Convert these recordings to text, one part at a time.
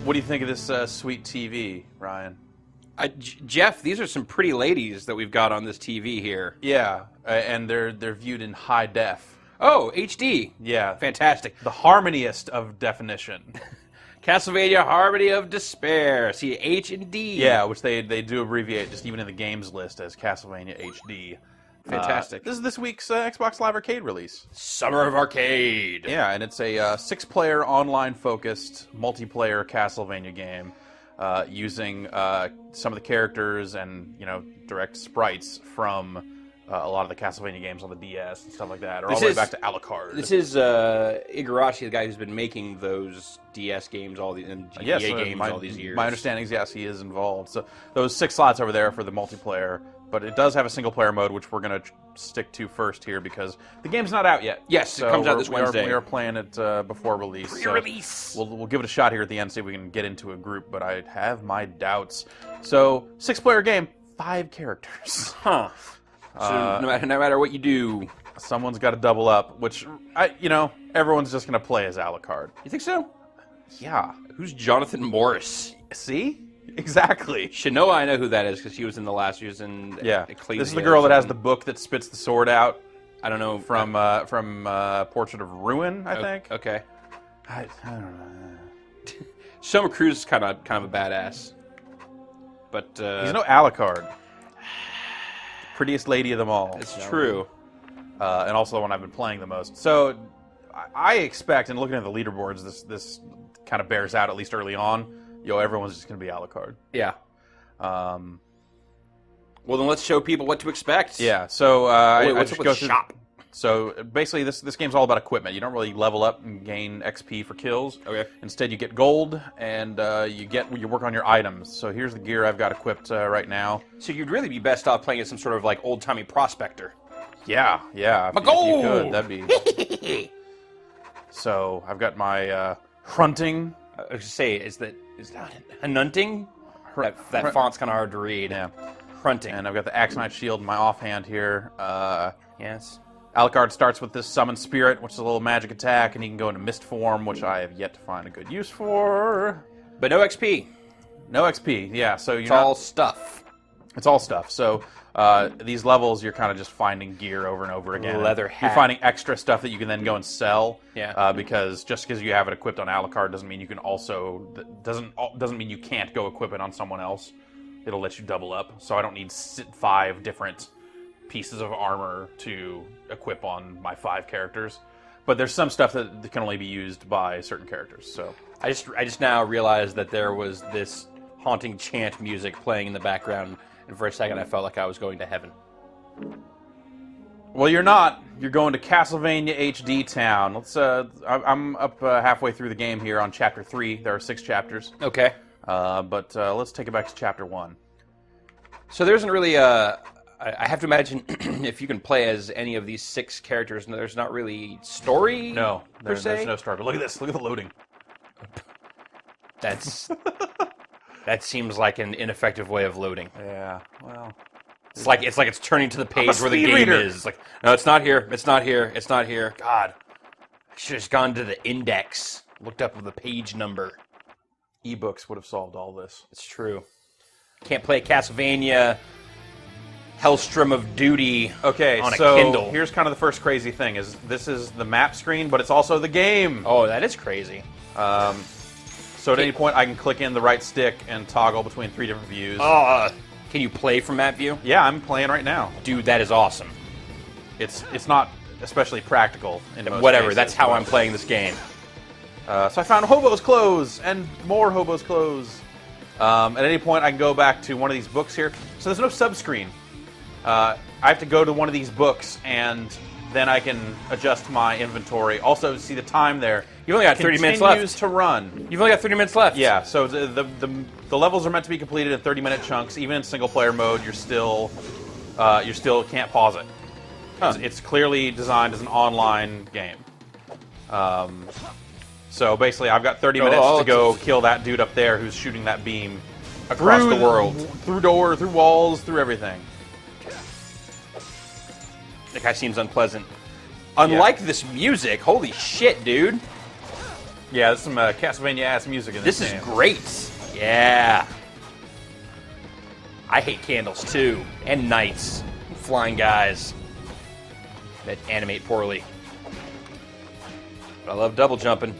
What do you think of this sweet TV, Ryan? Jeff, these are some pretty ladies that we've got on this TV here. Yeah, and they're viewed in high def. Oh, HD. Yeah. Fantastic. The harmoniest of definition. Castlevania Harmony of Despair. See, H and D. Yeah, which they do abbreviate just even in the games list as Castlevania HD. Fantastic. This is this week's Xbox Live Arcade release. Summer of Arcade. Yeah, and it's a 6-player online-focused multiplayer Castlevania game using some of the characters and direct sprites from a lot of the Castlevania games on the DS and stuff like that, or all the way back to Alucard. This is Igarashi, the guy who's been making those DS games and GBA games all these years. My understanding is, yes, he is involved. So those 6 slots over there for the multiplayer, but it does have a single-player mode, which we're going to stick to first here because the game's not out yet. Yes, so it comes out this Wednesday. We are playing it before release. Pre-release. So we'll give it a shot here at the end, see if we can get into a group, but I have my doubts. So 6-player game, 5 characters. Huh. So no matter what you do, someone's got to double up, which, everyone's just going to play as Alucard. You think so? Yeah. Who's Jonathan Morris? See? Exactly. Shinoa, I know who that is because she was in the last year's in Ecclesia. This is the girl that has the book that spits the sword out. I don't know. From Portrait of Ruin, I think. Okay. I don't know. Summer Cruz is kind of a badass. But he's no Alucard. Prettiest lady of them all. It's true. And also the one I've been playing the most. So I expect, and looking at the leaderboards, this kind of bears out, at least early on, everyone's just going to be Alucard. Yeah. Well, then let's show people what to expect. Yeah, so what's up with shop? So basically, this game's all about equipment. You don't really level up and gain XP for kills. Okay. Instead, you get gold, and you work on your items. So here's the gear I've got equipped right now. So you'd really be best off playing as some sort of like old-timey prospector. Yeah. My gold! If you could, that'd be... So I've got my hunting. I was going to say, is that hunting? That font's kind of hard to read. Yeah. Hunting. And I've got the Axe Knight Shield in my offhand here. Yes. Alucard starts with this Summon Spirit, which is a little magic attack, and he can go into Mist form, which I have yet to find a good use for. But no XP. No XP, yeah. So it's all stuff. It's all stuff. So these levels, you're kind of just finding gear over and over again. Leather hat. You're finding extra stuff that you can then go and sell. Yeah. Because just because you have it equipped on Alucard doesn't mean you can also doesn't mean you can't go equip it on someone else. It'll let you double up. So I don't need 5 different pieces of armor to equip on my 5 characters, but there's some stuff that can only be used by certain characters. So I just now realized that there was this haunting chant music playing in the background, and for a second I felt like I was going to heaven. Well, you're not. You're going to Castlevania HD Town. Let's. I'm up halfway through the game here on Chapter 3. There are 6 chapters. Okay. But let's take it back to Chapter 1. So there isn't really I have to imagine if you can play as any of these 6 characters, there's not really story. No, there's no story. But look at this. Look at the loading. That seems like an ineffective way of loading. Yeah. Well, it's like it's turning to the page where the game is. It's like, no, it's not here. It's not here. It's not here. God, I should have gone to the index, looked up the page number. Ebooks would have solved all this. It's true. Can't play Castlevania Hellstrom of Duty on a Kindle. Here's kind of the first crazy thing: is this is the map screen, but it's also the game. Oh, that is crazy. So at any point, I can click in the right stick and toggle between 3 different views. Can you play from that view? Yeah, I'm playing right now. Dude, that is awesome. It's not especially practical in most Whatever, cases, that's how I'm playing this game. So I found Hobo's Clothes and more Hobo's Clothes. At any point, I can go back to one of these books here. So there's no subscreen. I have to go to one of these books, and then I can adjust my inventory. Also, see the time there. You've only got 30 minutes left. Continues to run. You've only got 30 minutes left. Yeah, so the levels are meant to be completed in 30-minute chunks. Even in single-player mode, you still can't pause it. Huh. It's clearly designed as an online game. So basically, I've got 30 minutes to go kill that dude up there who's shooting that beam across the world. Through doors, through walls, through everything. That guy seems unpleasant. Unlike this music, holy shit, dude. Yeah, there's some Castlevania ass music in this This game. is great. Yeah. I hate candles too, and knights, and flying guys that animate poorly. But I love double jumping.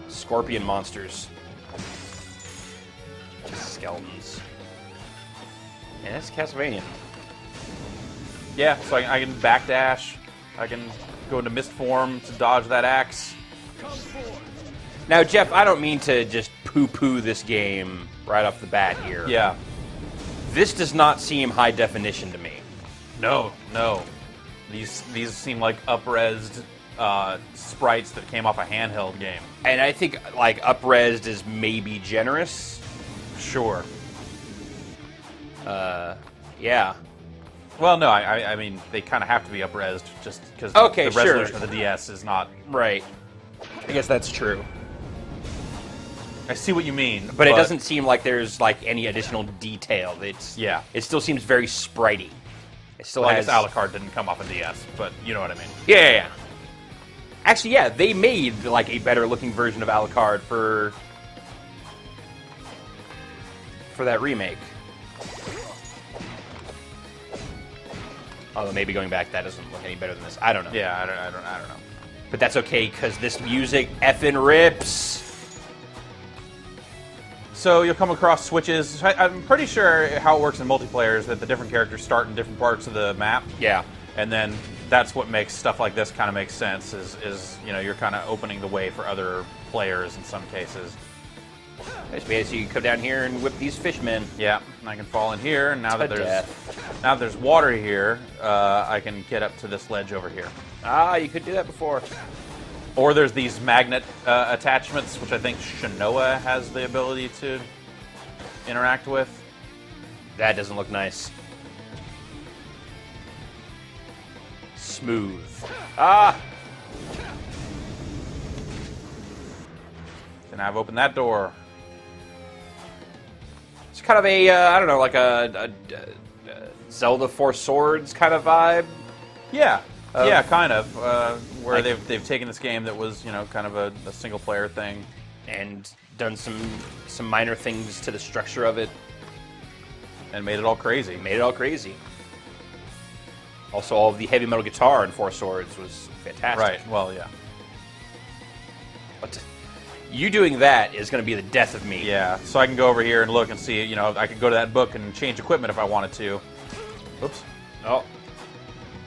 Scorpion monsters. Skeletons. Yeah, that's Castlevania. Yeah, so I can backdash. I can go into mist form to dodge that axe. Now, Jeff, I don't mean to just poo-poo this game right off the bat here. Yeah. This does not seem high definition to me. No. These seem like up-resed sprites that came off a handheld game. And I think, like, up-resed is maybe generous. Sure. Yeah. Well, no, I mean, they kind of have to be up-resed just because Okay, the sure. resolution of the DS is not... Right. I guess that's true. I see what you mean. But it doesn't seem like there's, like, any additional detail. Yeah. It still seems very spritey. It still Well, I has... guess Alucard didn't come off a DS, but you know what I mean. Yeah. Actually, yeah, they made, like, a better-looking version of Alucard for that remake. Although maybe going back, that doesn't look any better than this. I don't know. Yeah, I don't know. But that's okay, because this music effing rips. So you'll come across switches. I'm pretty sure how it works in multiplayer is that the different characters start in different parts of the map. Yeah. And then that's what makes stuff like this kind of make sense, is you know, you're kind of opening the way for other players in some cases. So you can come down here and whip these fishmen. Yeah, and I can fall in here, and now To that there's water here, I can get up to this ledge over here. Ah, you could do that before. Or there's these magnet attachments, which I think Shinoa has the ability to interact with. That doesn't look nice. Smooth. Ah! And I've opened that door. It's kind of a, I don't know, like a Zelda Four Swords kind of vibe. Yeah, yeah, kind of. Where like, they've taken this game that was, you know, kind of a single player thing, and done some minor things to the structure of it, and made it all crazy. Also, all of the heavy metal guitar in Four Swords was fantastic. Right. Well, yeah. But you doing that is going to be the death of me. Yeah. So I can go over here and look and see. You know, I could go to that book and change equipment if I wanted to. Oops. Oh.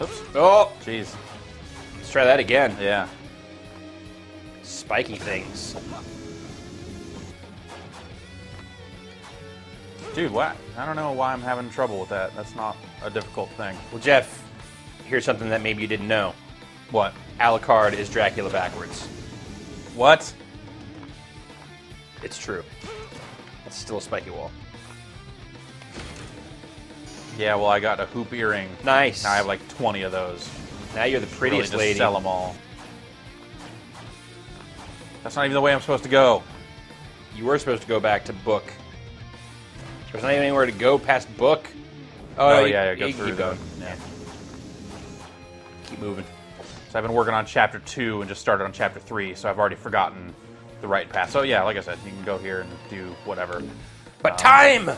Oops. Oh. Jeez. Let's try that again. Yeah. Spiky things. Dude, what? I don't know why I'm having trouble with that. That's not a difficult thing. Well, Jeff, here's something that maybe you didn't know. What? Alucard is Dracula backwards. What? It's true. It's still a spiky wall. Yeah, well, I got a hoop earring. Nice. Now I have like 20 of those. Now you're the prettiest really just lady. Sell them all. That's not even the way I'm supposed to go. You were supposed to go back to book. There's not even anywhere to go past book. Oh, yeah, go you through keep the- going. yeah. Keep moving. So I've been working on Chapter 2 and just started on Chapter 3, so I've already forgotten the right path. So yeah, like I said, you can go here and do whatever. But time!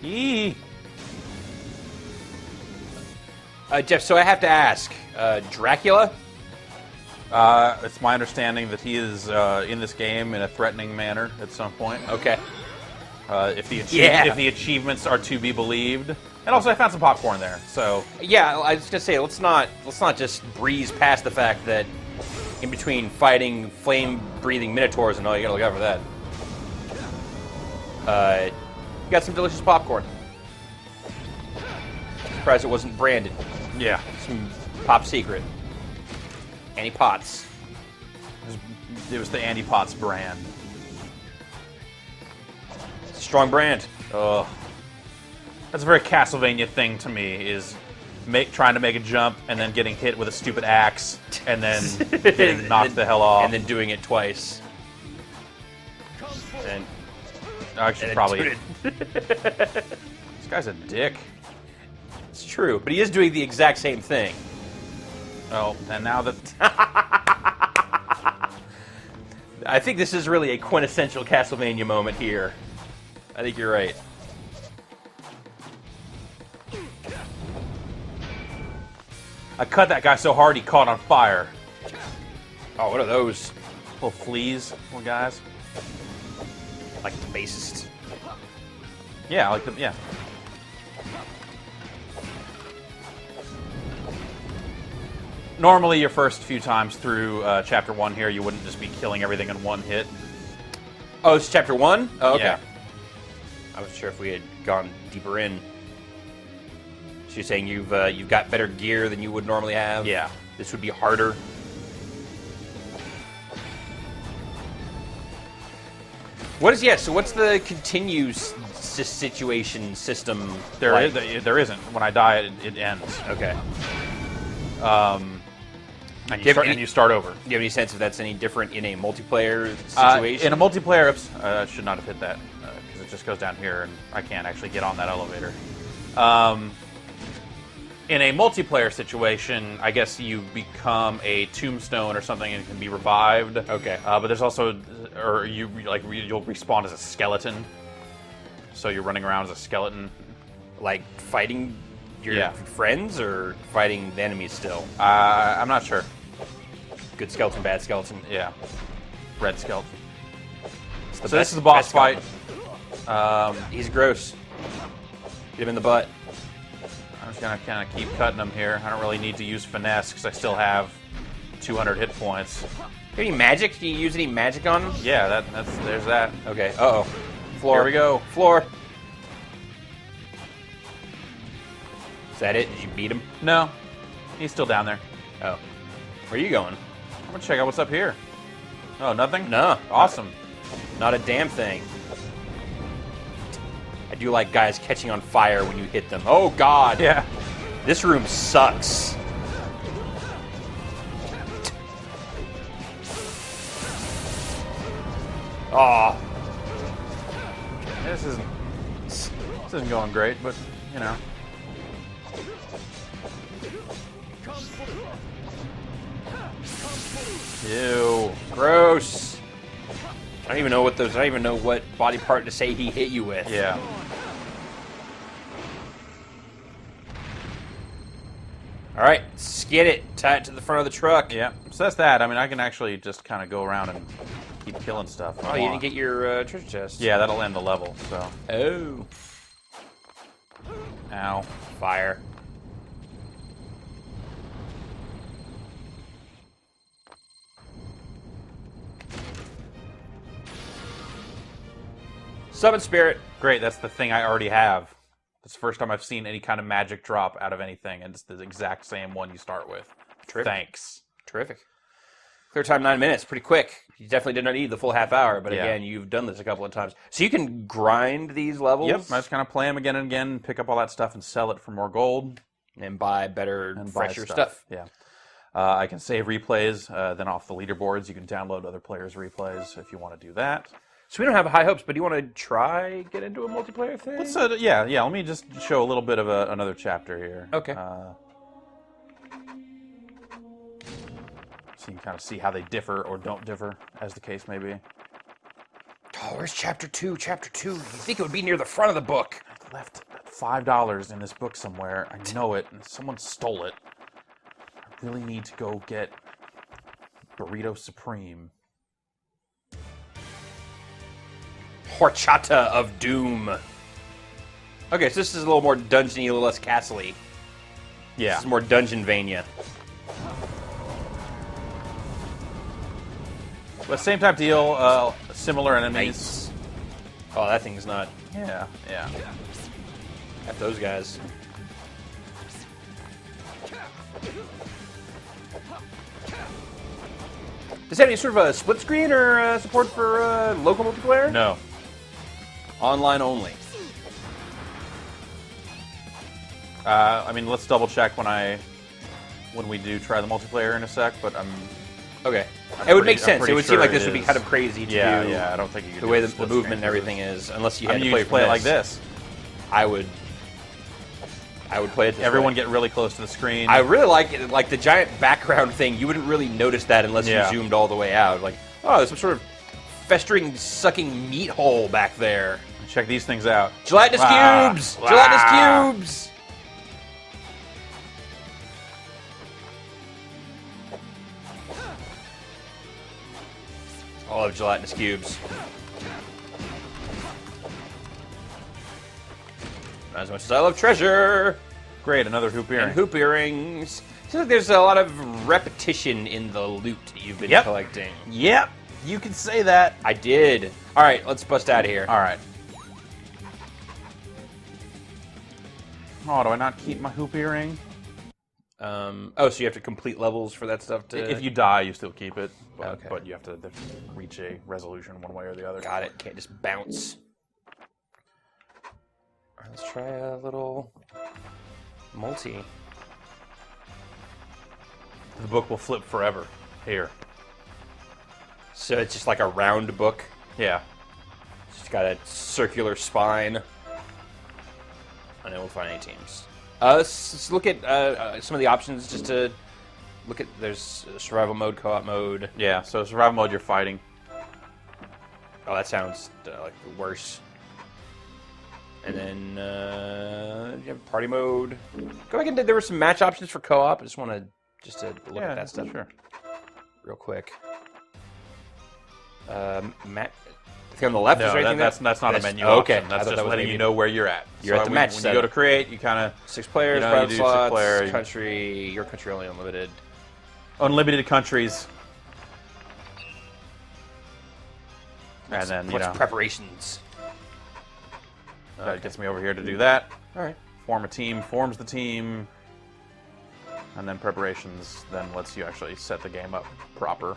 Yee! Jeff, so I have to ask, Dracula? It's my understanding that he is in this game in a threatening manner at some point. Okay. If the Yeah. if the achievements are to be believed, and also I found some popcorn there. So Yeah, I was gonna say let's not just breeze past the fact that in between fighting flame-breathing minotaurs and all, you gotta look out for that. You got some delicious popcorn. Surprised it wasn't branded. yeah, Some Pop Secret. Annie Potts. it was the Andy Potts brand. It's a strong brand. Ugh. That's a very Castlevania thing to me, is trying to make a jump and then getting hit with a stupid axe and then getting knocked the hell off. And then doing it twice. And Actually, and probably. then This guy's a dick. It's true, but he is doing the exact same thing. Oh, and now that... I think this is really a quintessential Castlevania moment here. I think you're right. I cut that guy so hard he caught on fire. Oh, what are those? Little fleas, little guys. Like the bassist. Yeah, like the... Yeah. Normally, your first few times through Chapter 1 here, you wouldn't just be killing everything in one hit. Oh, it's Chapter 1? Oh, okay. Yeah. I wasn't sure if we had gone deeper in. So you're saying you've got better gear than you would normally have? Yeah. This would be harder? So what's the continues situation system like? There isn't. When I die, it ends. Okay. And you start over. Do you have any sense if that's any different in a multiplayer situation? In a multiplayer, should not have hit that, because it just goes down here, and I can't actually get on that elevator. In a multiplayer situation, I guess you become a tombstone or something and can be revived. Okay. But there's also, you'll respawn as a skeleton. So you're running around as a skeleton. Like fighting your friends or fighting the enemies still? I'm not sure. Good skeleton, bad skeleton. Yeah. Red skeleton. So this is the boss fight. He's gross. Get him in the butt. I'm just going to kind of keep cutting them here. I don't really need to use finesse because I still have 200 hit points. Any magic? Do you use any magic on him? Yeah, there's that. Okay. Uh-oh. Floor. Here we go. Floor. Is that it? Did you beat him? No. He's still down there. Oh. Where are you going? I'm going to check out what's up here. Oh, nothing? No. Awesome. Not a damn thing. I do like guys catching on fire when you hit them. Oh, God. Yeah. This room sucks. Aw. This isn't going great, but, you know. Ew. Gross. I don't even know what those. I don't even know what body part to say he hit you with. Yeah. All right, skid it. Tie it to the front of the truck. Yeah. So that's that. I mean, I can actually just kind of go around and keep killing stuff. Oh, you didn't get your treasure chest. Yeah, that'll end the level. So. Oh. Ow. Fire. Summon spirit. Great, that's the thing I already have. It's the first time I've seen any kind of magic drop out of anything, and it's the exact same one you start with. Terrific. Thanks. Terrific. Clear time 9 minutes, pretty quick. You definitely did not need the full half hour, but Yeah. again, you've done this a couple of times. So you can grind these levels? Yep, I just kind of play them again and again, pick up all that stuff and sell it for more gold. And buy better, And fresher buy stuff. Yeah. I can save replays, then off the leaderboards, you can download other players' replays if you want to do that. So we don't have high hopes, but do you want to try get into a multiplayer thing? Let's, yeah. Let me just show a little bit of another chapter here. Okay. So you can kind of see how they differ or don't differ, as the case may be. Oh, where's chapter 2? Chapter 2. You think it would be near the front of the book. I left $5 in this book somewhere. I know it, and someone stole it. I really need to go get Burrito Supreme. Horchata of Doom. Okay, so this is a little more dungeony, a little less castle-y. Yeah. This is more Dungeonvania. But same type deal, similar enemies. Nice. Oh, that thing's not... Yeah. At those guys. Does it have any sort of a split screen or support for local multiplayer? No. Online only. I mean, let's double check when we do try the multiplayer in a sec. But okay. It would make sense. It would seem like this would be is. kind of crazy to do. Yeah. I don't think you could the do way the the split movement and screen everything is, unless you had to you play play it from like this. I would. I would play it this Everyone way. get really close to the screen. I really like it, like the giant background thing. You wouldn't really notice that unless you zoomed all the way out. Like, oh, there's some sort of festering, sucking meat hole back there. Check these things out. Gelatinous cubes! Gelatinous cubes! I love gelatinous cubes. Not as much as I love treasure. Great, another hoop earring. And hoop earrings. Seems like there's a lot of repetition in the loot that you've been collecting. Yep, you can say that. I did. All right, let's bust out of here. All right. Oh, do I not keep my hoop earring? Oh, so you have to complete levels for that stuff to... If you die, you still keep it, but, Okay. but you have to reach a resolution one way or the other. Got it. Can't just bounce. All right, let's try a little multi. The book will flip forever. Here. So it's just like a round book. Yeah. It's got a circular spine. And then we'll find any teams. Let's look at some of the options just to look at. There's survival mode, co-op mode. Yeah, so survival mode, you're fighting. Oh, that sounds like worse. And then you have party mode. Go back into. There were some match options for co-op. I just want to look at that stuff real quick. I think on the left is No, anything that's not a menu okay. option. That's just letting you know where you're at. You're at the match When setup. you go to create, you kind of 6 players, you private do slots, 6 player, country. Your country only unlimited. unlimited countries, and then What's preparations? that gets me over here to do that. All right. Form a team, forms the team, and then preparations then lets you actually set the game up proper.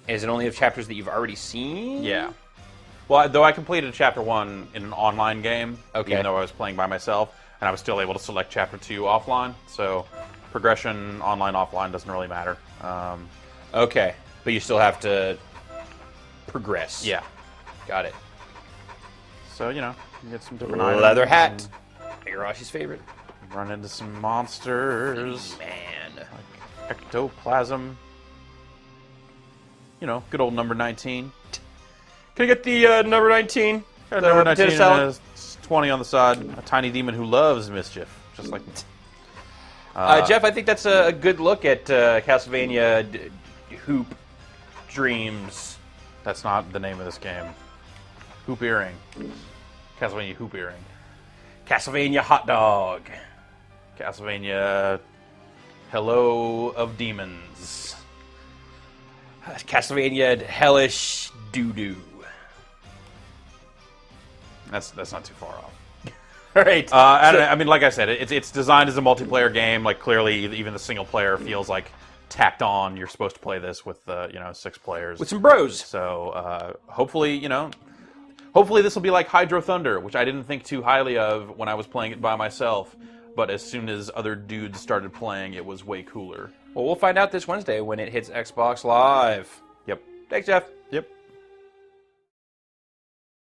Is it only of chapters that you've already seen? Yeah. Well, though I completed Chapter 1 in an online game, even though I was playing by myself, and I was still able to select Chapter 2 offline, so progression, online, offline, doesn't really matter. Okay, but you still have to progress. Yeah. Got it. So, you get some different items. Leather hat. Higarashi's favorite. Run into some monsters. Man. Like ectoplasm. Good old number 19. Can I get the number 19? Number 19 potato salad? has 20 on the side. A tiny demon who loves mischief. Just like... Jeff, I think that's a good look at Castlevania Hoop Dreams. That's not the name of this game. Hoop Earring. Castlevania Hoop Earring. Castlevania Hot Dog. Castlevania Hello of Demons. Castlevania Hellish Doo-Doo. That's not too far off. All right. I mean, like I said, it's designed as a multiplayer game. Like, clearly, even the single player feels like tacked on. You're supposed to play this with 6 players. With some bros. So, hopefully, hopefully this will be like Hydro Thunder, which I didn't think too highly of when I was playing it by myself. But as soon as other dudes started playing, it was way cooler. Well, we'll find out this Wednesday when it hits Xbox Live. Yep. Thanks, Jeff.